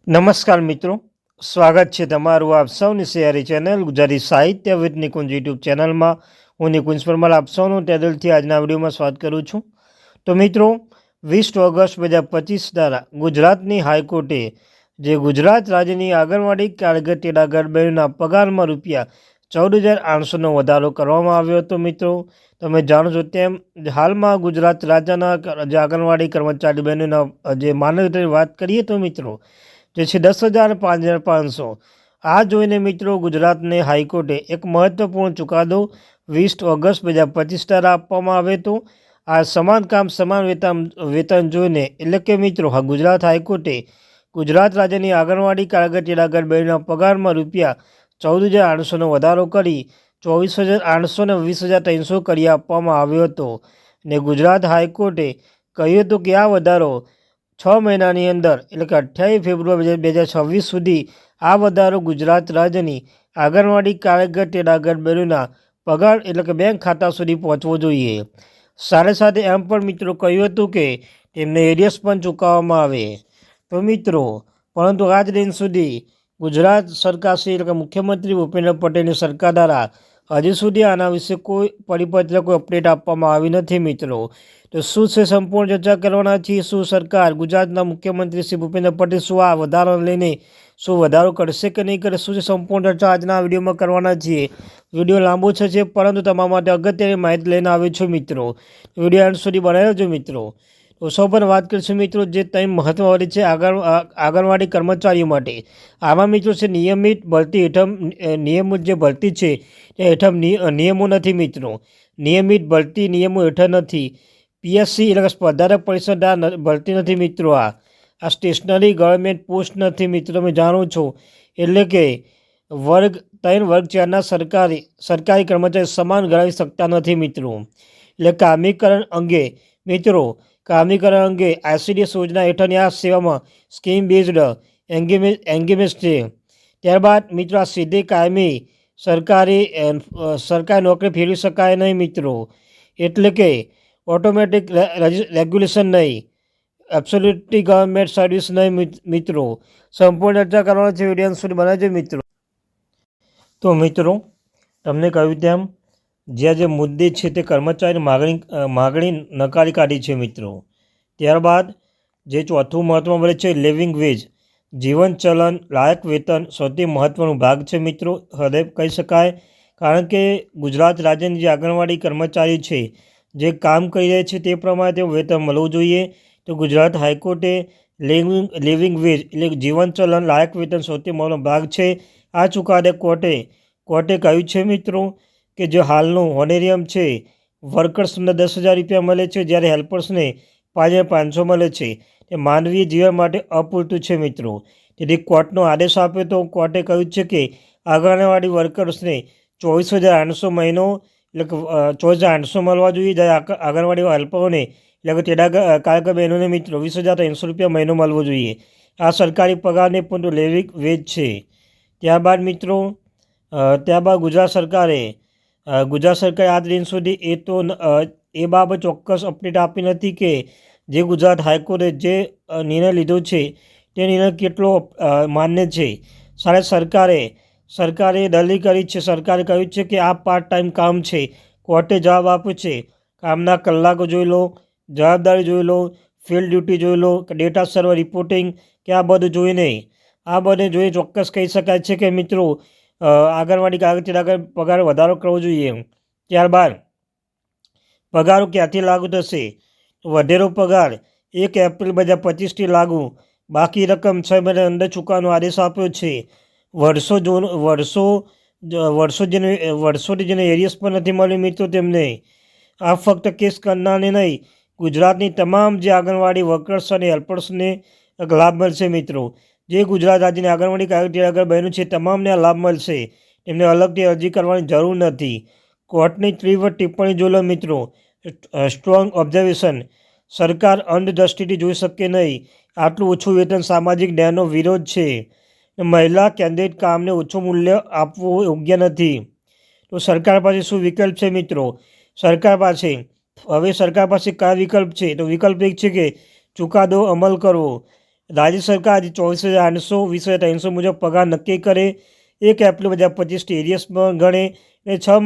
નમસ્કાર મિત્રો, સ્વાગત છે તમારું આપ સૌની શેરી ચેનલ ગુજરાતી સાહિત્ય વિથ નિકુંજ યુટ્યુબ ચેનલમાં. હું નિકુંજ પરમાર આપ સૌનું ટેદલથી આજના વિડીયોમાં સ્વાગત કરું છું. તો મિત્રો, 20 ઓગસ્ટ 2025 દ્વારા ગુજરાતની હાઈકોર્ટે જે ગુજરાત રાજ્યની આંગણવાડી કાર્યકર તેડાગર બહેનોના પગારમાં ₹14,800નો વધારો કરવામાં આવ્યો હતો. મિત્રો, તમે જાણો છો તેમ હાલમાં ગુજરાત રાજ્યના જે આંગણવાડી કર્મચારી બહેનોના જે માનદંડની વાત કરીએ તો મિત્રો જે છે 10,000 5,500. આ જોઈને મિત્રો ગુજરાતને હાઈકોર્ટે એક મહત્વપૂર્ણ ચુકાદો 20 ઓગસ્ટ 2025 દ્વારા આપવામાં આવ્યો હતો. આ સમાન કામ સમાન વેતન જોઈને એટલે કે મિત્રો ગુજરાત હાઈકોર્ટે ગુજરાત રાજ્યની આંગણવાડી કાર્યકર તેડાગર બહેનોના પગારમાં ₹14,800નો વધારો કરી 24,800 ને 20,300 કરી આપવામાં આવ્યો હતો. અને ગુજરાત હાઈકોર્ટે કહ્યું હતું કે આ વધારો 6 મહિનાની અંદર એટલે કે 28 ફેબ્રુઆરી 2026 સુધી આ વધારો ગુજરાત રાજ્યની આંગણવાડી કાર્યકર તેડાગર બહેનોના પગાર એટલે કે બેંક ખાતા સુધી પહોંચવો જોઈએ. સાથે સાથે એમ પણ મિત્રો કહ્યું હતું કે તેમને એરિયસ પણ ચૂકવવામાં આવે. તો મિત્રો, પરંતુ આજ દિન સુધી ગુજરાત સરકાર શ્રી એટલે કે મુખ્યમંત્રી ભૂપેન્દ્ર પટેલની સરકાર દ્વારા હજી સુધી આના વિશે કોઈ પરિપત્ર કોઈ અપડેટ આપવામાં આવી નથી. મિત્રો, તો શું છે સંપૂર્ણ ચર્ચા કરવાના છીએ. શું સરકાર ગુજરાતના મુખ્યમંત્રી શ્રી ભૂપેન્દ્ર પટેલ શું આ વધારાને લઈને શું વધારો કરશે કે નહીં કરે, શું છે સંપૂર્ણ ચર્ચા આજના વિડીયોમાં કરવાના છીએ. વિડીયો લાંબો છે પરંતુ તમારા માટે અગત્યની માહિતી લઈને આવ્યો છું. મિત્રો, વિડીયો અંત સુધી બનાવી લેજો. મિત્રો, તો સૌ પણ વાત કરીશું મિત્રો જે ત્રણ મહત્વવાળી છે આંગણવાડી કર્મચારીઓ માટે. આમાં મિત્રો છે નિયમિત ભરતી હેઠળ નિયમો જે ભરતી છે તે હેઠળ નિયમો નથી. મિત્રો, નિયમિત ભરતી નિયમો હેઠળ નથી. પીએસસી એટલે કે સ્પર્ધાત્મક પરીક્ષા ભરતી નથી. મિત્રો, આ સ્ટેશનરી ગવર્મેન્ટ પોસ્ટ નથી. મિત્રો, તમે જાણો છો એટલે કે વર્ગ 3 વર્ગ 4ના સરકારી કર્મચારી સમાન ગણાવી શકતા નથી. મિત્રો, એટલે કામીકરણ અંગે મિત્રો કામીકરણ અંગે ICDS યોજના હેઠળની આ સેવામાં સ્કીમ બેઝડ એન્ગેજમેન્ટ છે. ત્યારબાદ મિત્રો આ સીધી કાયમી સરકારી નોકરી ફેરવી શકાય નહીં. મિત્રો, એટલે કે ઓટોમેટિક રેગ્યુલેશન નહીં, એબ્સોલ્યુટલી ગવર્મેન્ટ સર્વિસ નહીં. મિત્રો, સંપૂર્ણ ચર્ચા કરવાની છે. વિડીયો સુધી બનાવજો. મિત્રો, તો મિત્રો તમને કહ્યું તેમ જે મુદ્દે છે તે કર્મચારી માગણી નકારી કાઢી છે. મિત્રો, ત્યારબાદ જે ચોથું મહત્વમાં મળે છે લિવિંગ વેજ, જીવન ચલણ લાયક વેતન સૌથી મહત્વનો ભાગ છે. મિત્રો, હૃદય કહી શકાય, કારણ કે ગુજરાત રાજ્યની જે આંગણવાડી કર્મચારી છે જે કામ કરી રહ્યા છે તે પ્રમાણે તેઓ વેતન મળવું જોઈએ. તો ગુજરાત હાઈકોર્ટે લિવિંગ વેજ એટલે જીવન ચલણ લાયક વેતન સૌથી મહત્વનો ભાગ છે. આ ચુકાદે કોર્ટે કહ્યું છે મિત્રો કે જે હાલનું હોનેરિયમ છે વર્કર્સને ₹10,000 મળે છે, જ્યારે હેલ્પર્સને 5,500 મળે છે. તે માનવીય જીવન માટે અપૂરતું છે. મિત્રો, તેથી કોર્ટનો આદેશ આપ્યો તો કોર્ટે કહ્યું છે કે આંગણવાડી વર્કર્સને 24,800 મહિનો એટલે કે 24,800 મળવા જોઈએ, જ્યારે આંગણવાડી હેલ્પરોને એટલે કે તેડાગર કાર્યકર બહેનોને મિત્રો ₹20,300 મહિનો મળવો જોઈએ. આ સરકારી પગારને પણ લિવિંગ વેજ છે. ત્યારબાદ મિત્રો ગુજરાત સરકારે આજ દિન સુધી એ બાબત ચોક્કસ અપડેટ આપી નથી કે જે ગુજરાત હાઈકોર્ટે જે નિર્ણય લીધો છે તે નિર્ણય કેટલો માન્ય છે. સરકારે દલીલ કરી છે. સરકારે કહ્યું છે કે આ પાર્ટ ટાઈમ કામ છે. કોર્ટે જવાબ આપ્યો છે કામના કલાકો જોઈ લો, જવાબદારી જોઈ લો, ફિલ્ડ ડ્યુટી જોઈ લો, ડેટા સર્વર રિપોર્ટિંગ કે આ બધું જોઈને ચોક્કસ કહી શકાય છે કે મિત્રો આંગણવાડી કાર્યકર પગાર વધારો કરવો જોઈએ. ત્યારબાદ પગારો ક્યાંથી લાગુ થશે? વધેરો પગાર 1 એપ્રિલ 2025થી લાગુ. બાકી રકમ 6 મહિના અંદર ચૂકવવાનો આદેશ આપ્યો છે. વર્ષોથી જેને એરિયસ પણ નથી મળ્યું મિત્રો તેમને આ ફક્ત કેસ કરનારને નહીં, ગુજરાતની તમામ જે આંગણવાડી વર્કર્સ અને હેલ્પર્સને લાભ મળશે. મિત્રો, જે ગુજરાત રાજ્યની આંગણવાડી કાર્યકર બહેનો છે તમામને આ લાભ મળશે. એમને અલગથી અરજી કરવાની જરૂર નથી. કોર્ટની તીવ્ર ટિપ્પણી જોઈ લો મિત્રો. સ્ટ્રોંગ ઓબ્ઝર્વેશન, સરકાર અંધદ્રષ્ટિથી જોઈ શકે નહીં. આટલું ઓછું વેતન સામાજિક ન્યાયનો વિરોધ છે. મહિલા કેન્દ્રિત કામને ઓછું મૂલ્ય આપવું યોગ્ય નથી. તો સરકાર પાસે શું વિકલ્પ છે? મિત્રો, સરકાર પાસે કયા વિકલ્પ છે? તો વિકલ્પ એક છે કે ચુકાદો અમલ કરવો, રાજ્ય સરકાર આજે 24,800 20,300 મુજબ પગાર નક્કી કરે, 1 એપ્રિલ 2025 એરિયસમાં ગણે અને 6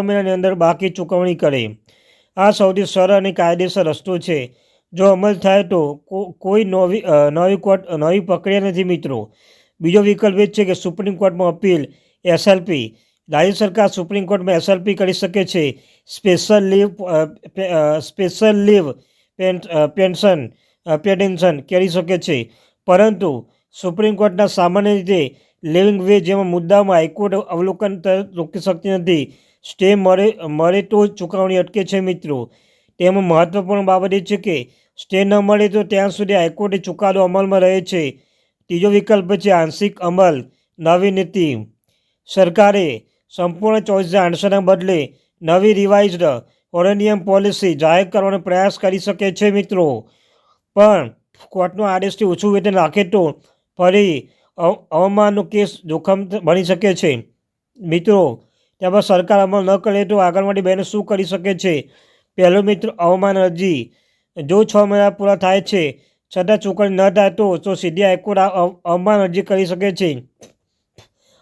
મહિનાની અંદર બાકી ચૂકવણી કરે. આ સૌથી સરળ અને કાયદેસર રસ્તો છે. જો અમલ થાય તો કોઈ નવી પ્રક્રિયા નથી મિત્રો. બીજો વિકલ્પ એ છે કે સુપ્રીમ કોર્ટમાં અપીલ, એસએલપી. રાજ્ય સરકાર સુપ્રીમ કોર્ટમાં એસએલપી કરી શકે છે, સ્પેશિયલ લીવ પેટિશન કરી શકે છે. પરંતુ સુપ્રીમ કોર્ટના સામાન્ય રીતે લિવિંગ વેજ જેવા મુદ્દામાં હાઈકોર્ટ અવલોકન રોકી શકતી નથી. સ્ટે મળે તો જ ચૂકવણી અટકે છે મિત્રો. તેમાં મહત્વપૂર્ણ બાબત એ છે કે સ્ટે ન મળે તો ત્યાં સુધી હાઈકોર્ટે ચુકાદો અમલમાં રહે છે. ત્રીજો વિકલ્પ છે આંશિક અમલ, નવી નીતિ. સરકારે સંપૂર્ણ 24,800ના બદલે નવી રિવાઇઝડ ઓરેનિયમ પોલિસી જાહેર કરવાનો પ્રયાસ કરી શકે છે મિત્રો. પણ કોર્ટનો આદેશથી ઓછું વેતન રાખે તો ફરી અવમાનનો કેસ જોખમ બની શકે છે મિત્રો. ત્યારબાદ સરકાર અમલ ન કરે તો આંગણવાડી બહેનો શું કરી શકે છે? પહેલો મિત્રો, અવમાન અરજી. જો 6 મહિના પૂરા થાય છે છતાં ચૂકવણી ન થાય તો સીધી હાઈકોર્ટ અવમાન અરજી કરી શકે છે.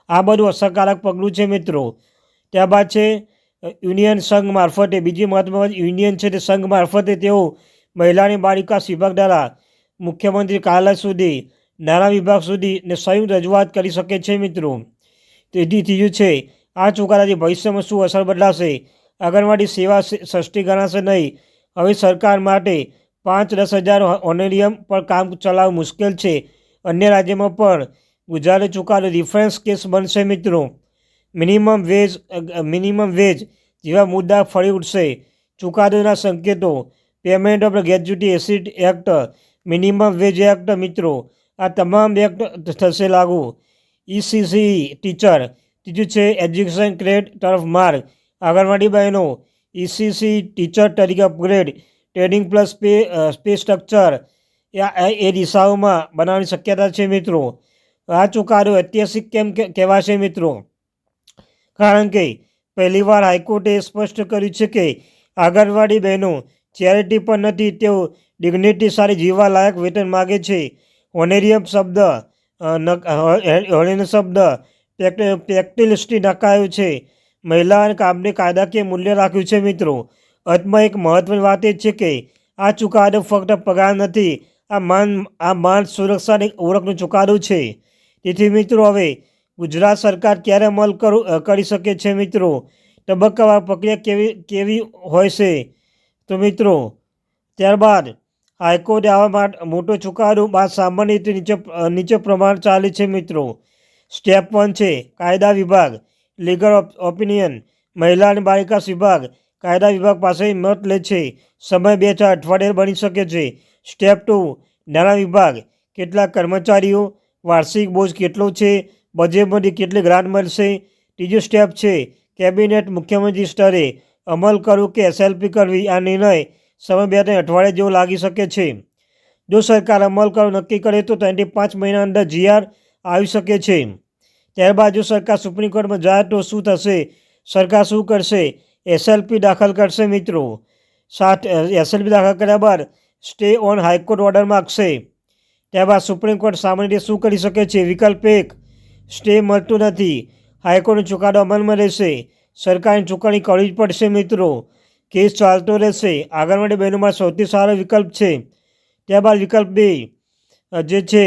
આ બધું અસરકારક પગલું છે મિત્રો. ત્યારબાદ છે યુનિયન સંઘ મારફતે. બીજી મહત્વની યુનિયન છે તે સંઘ મારફતે તેઓ મહિલા અને બાળ વિકાસ વિભાગ દ્વારા મુખ્યમંત્રી કાર્યાલય સુધી, નાણાં વિભાગ સુધી ને સંયુક્ત રજૂઆત કરી શકે છે મિત્રો. ત્રીજું છે આ ચુકાદાથી ભવિષ્યમાં શું અસર બદલાશે? આંગણવાડી સેવા સસ્તી ગણાશે નહીં. હવે સરકાર માટે 5-10 હજાર ઓનેરિયમ પર કામ ચલાવવું મુશ્કેલ છે. અન્ય રાજ્યોમાં પણ ગુજરાતે ચુકાદો રિફરન્સ કેસ બનશે મિત્રો. મિનિમમ વેજ જેવા મુદ્દા ફરી ઉઠશે. ચુકાદોના સંકેતો, પેમેન્ટ ઓફ ગ્રેજ્યુટી એસિડ એક્ટ, મિનિમમ વેજ એક્ટ મિત્રો. આ તમામ એક્ટ થશે લાગુ. ECCE teacher. ત્રીજું છે એજ્યુકેશન ક્રેડિટ તરફ માર્ગ. આંગણવાડી બહેનો ECCE ટીચર તરીકે upgrade, training plus pay structure એ દિશાઓમાં બનાવવાની શક્યતા છે મિત્રો. આ ચુકાદો ઐતિહાસિક કેમ કહેવાશે મિત્રો? કારણ કે પહેલીવાર હાઈકોર્ટે સ્પષ્ટ કર્યું છે કે આંગણવાડી બહેનો ચેરિટી પર નથી, તેઓ ડિગ્નિટી સારી જીવવા લાયક વેતન માગે છે. ઓનેરિયમ શબ્દ પ્રેક્ટિલિસ્ટથી નકાયો છે. મહિલા અને કામને કાયદાકીય મૂલ્ય રાખ્યું છે મિત્રો. અંતમાં એક મહત્વની વાત એ છે કે આ ચુકાદો ફક્ત પગાર નથી, આ માન સુરક્ષા અને ઓળખનો ચુકાદો છે. તેથી મિત્રો હવે ગુજરાત સરકાર ક્યારે અમલ કરી શકે છે મિત્રો? તબક્કાવાર પ્રક્રિયા કેવી હોય છે? તો મિત્રો ત્યારબાદ હાઈકોર્ટે આવા મોટો ચુકાદો બાદ સામાન્ય રીતે નીચે પ્રમાણે ચાલે છે મિત્રો. સ્ટેપ 1 છે કાયદા વિભાગ, લીગલ ઓપિનિયન. મહિલા અને બાળ વિકાસ વિભાગ કાયદા વિભાગ પાસે મત લે છે. સમય 2-4 અઠવાડિયે બની શકે છે. સ્ટેપ 2 નાણાં વિભાગ, કેટલા કર્મચારીઓ, વાર્ષિક બોજ કેટલો છે, બજેટમાંથી કેટલી ગ્રાન્ટ મળશે. ત્રીજો સ્ટેપ છે કેબિનેટ, મુખ્યમંત્રી સ્તરે અમલ કરવું કે એસએલપી કરવી. આ નિર્ણય સમય 2-3 અઠવાડિયે જેવો લાગી શકે છે. જો સરકાર અમલ કરવું નક્કી કરે તો 5 મહિના અંદર GR આવી શકે છે. ત્યારબાદ જો સરકાર સુપ્રીમ કોર્ટમાં જાય તો શું થશે? સરકાર શું કરશે? એસએલપી દાખલ કરશે મિત્રો. એસએલપી દાખલ કર્યા બાદ સ્ટે ઓન હાઈકોર્ટ ઓર્ડર માગશે. ત્યારબાદ સુપ્રીમ કોર્ટ સામાન્ય રીતે શું કરી શકે છે? વિકલ્પ 1, સ્ટે મળતું નથી, હાઈકોર્ટનો ચુકાદો અમલમાં રહેશે, સરકારની ચૂકવણી કરવી જ પડશે મિત્રો, કેસ ચાલતો રહેશે. આંગણવાડી બહેનો માટે સૌથી સારો વિકલ્પ છે. ત્યારબાદ વિકલ્પ 2 જે છે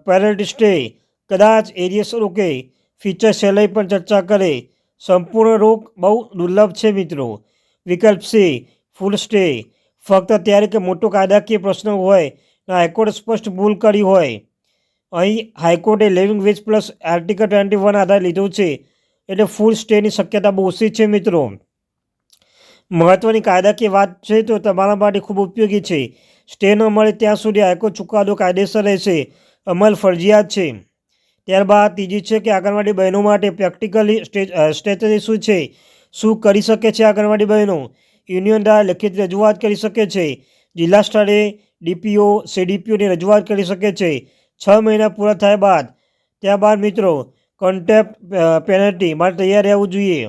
પેનલ્ટી સ્ટે. કદાચ એરિયસ રોકે, ફીચર સેલેરી પણ ચર્ચા કરે. સંપૂર્ણ રોક બહુ દુર્લભ છે મિત્રો. વિકલ્પ C ફૂલ સ્ટે. ફક્ત ત્યારે કે મોટો કાયદાકીય પ્રશ્ન હોય અને હાઈકોર્ટે સ્પષ્ટ ભૂલ કરી હોય. અહીં હાઈકોર્ટે લિવિંગ વેજ પ્લસ આર્ટિકલ 21 આધાર લીધો છે એટલે ફૂલ સ્ટેની શક્યતા બહુ ઓછી છે મિત્રો. મહત્ત્વની કાયદાકીય વાત છે તો તમારા માટે ખૂબ ઉપયોગી છે. સ્ટે ન મળે ત્યાં સુધી હાઈકોર્ટ ચુકાદો કાયદેસર રહેશે, અમલ ફરજિયાત છે. ત્યારબાદ ત્રીજી છે કે આંગણવાડી બહેનો માટે પ્રેક્ટિકલી સ્ટ્રેટેજી શું છે? શું કરી શકે છે આંગણવાડી બહેનો? યુનિયન દ્વારા લેખિત રજૂઆત કરી શકે છે. જિલ્લા સ્તરે DPO, CDPOની રજૂઆત કરી શકે છે. 6 મહિના પૂરા થયા બાદ ત્યારબાદ મિત્રો કોન્ટેમ્પ્ટ પેનલ્ટી માટે તૈયાર રહેવું જોઈએ.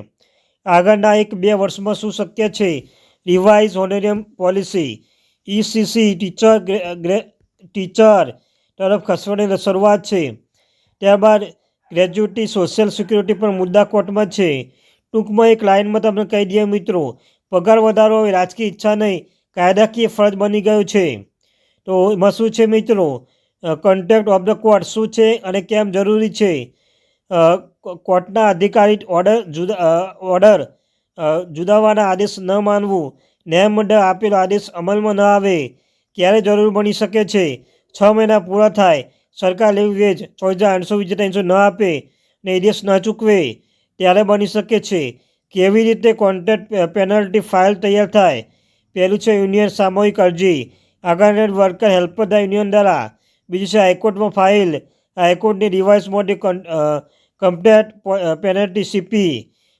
આગળના 1-2 વર્ષમાં શું શક્ય છે? Revise honorarium policy, ECCE teacher teacher તરફ ખસવાની શરૂઆત છે. ત્યારબાદ ગ્રેજ્યુટી, સોશિયલ સિક્યુરિટી પણ મુદ્દા કોર્ટમાં છે. ટૂંકમાં એક લાઇનમાં તમને કહી દઈએ મિત્રો, પગાર વધારો હવે રાજકીય ઈચ્છા નહીં, કાયદાકીય ફરજ બની ગયું છે. તો એમાં શું છે મિત્રો, કન્ટેમ્પ્ટ ઓફ ધ કોર્ટ શું છે અને કેમ જરૂરી છે. કોર્ટના અધિકારી ઓર્ડર જુદાવવાના આદેશ ન માનવું, ન્યાયમંડળ આપેલો આદેશ અમલમાં ન આવે, ક્યારે જરૂર બની શકે છે. 6 મહિના પૂરા થાય, સરકાર લીવ વેજ 24,800 ન આપે ને આદેશ ન ચૂકવે ત્યારે બની શકે છે. કેવી રીતે કોન્ટ્રાક્ટ પેનલ્ટી ફાઇલ તૈયાર થાય. પહેલું છે યુનિયન સામૂહિક અરજી, આગળ વર્કર હેલ્પર યુનિયન દ્વારા. બીજું છે હાઈકોર્ટમાં ફાઇલ, હાઈકોર્ટની રિવાઇઝ મોટી complete penalty CP,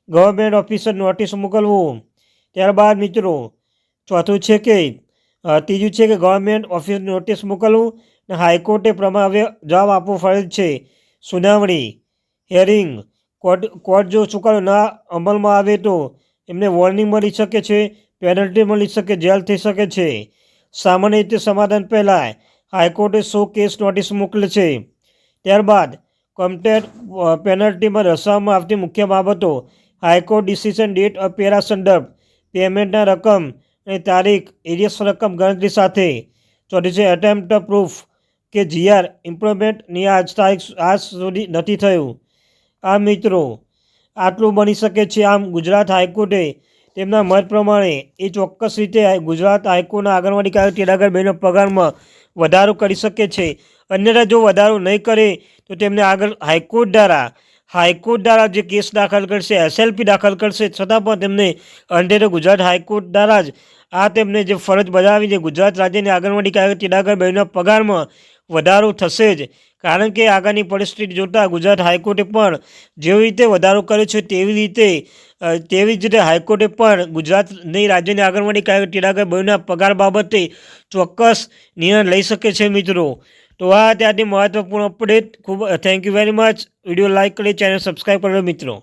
government officer notice મોકલવું. ત્યારબાદ મિત્રો ચોથું છે કે ત્રીજું છે કે ગવર્મેન્ટ ઓફિસ નોટિસ મોકલવું અને હાઈકોર્ટે પ્રમાણે જવાબ આપવો ફરજ છે. સુનાવણી, હિયરિંગ, કોર્ટ જો ચુકાદો ના અમલમાં આવે તો એમને વોર્નિંગ મળી શકે છે, પેનલ્ટી મળી શકે, જેલ થઈ શકે છે. સામાન્ય રીતે સમાધાન પહેલાં હાઈકોર્ટે 100 કેસ નોટિસ મોકલે છે. ત્યારબાદ કમ્પ્લેટ પેનલ્ટીમાં દર્શાવવામાં આવતી મુખ્ય બાબતો, high court decision, date of para સંદર્ભ, પેમેન્ટના રકમ અને તારીખ, એરિયસ રકમ ગણતરી સાથે. ચોથી છે એટેમ્પ્ટ પ્રૂફ કે GR ઇમ્પ્લિમેન્ટની આજ સુધી નથી થયું. આ મિત્રો આટલું બની શકે છે. આમ ગુજરાત હાઈકોર્ટે તેમના મત પ્રમાણે એ ચોક્કસ રીતે ગુજરાત હાઈકોર્ટના આંગણવાડી કાર્યકર તેડાગર બહેનો પગારમાં વધારો કરી શકે છે. અન્યથા જો વધારો નહીં કરે તો તેમને આગળ હાઈકોર્ટ દ્વારા જે કેસ દાખલ કરશે, SLP દાખલ કરશે, છતાં પણ તેમને અંતે ગુજરાત હાઈકોર્ટ દ્વારા જ આ તેમને જે ફરજ બજાવીને ગુજરાત રાજ્યની આંગણવાડી કાર્યકર તેડાગર બહેનોના પગારમાં વધારો થશે જ. કારણ કે આગળની પરિસ્થિતિ જોતાં ગુજરાત હાઈકોર્ટે પણ જેવી રીતે વધારો કર્યો છે તેવી જ રીતે હાઈકોર્ટે પણ ગુજરાતની રાજ્યની આંગણવાડી કાર્યકર તેડાગર બહેનોના પગાર બાબતે ચોક્કસ નિર્ણય લઈ શકે છે મિત્રો. તો આ ત્યાંથી મહત્વપૂર્ણ અપડેટ. ખૂબ thank you very much. Video like કરી, ચેનલ સબસ્ક્રાઈબ કરો મિત્રો.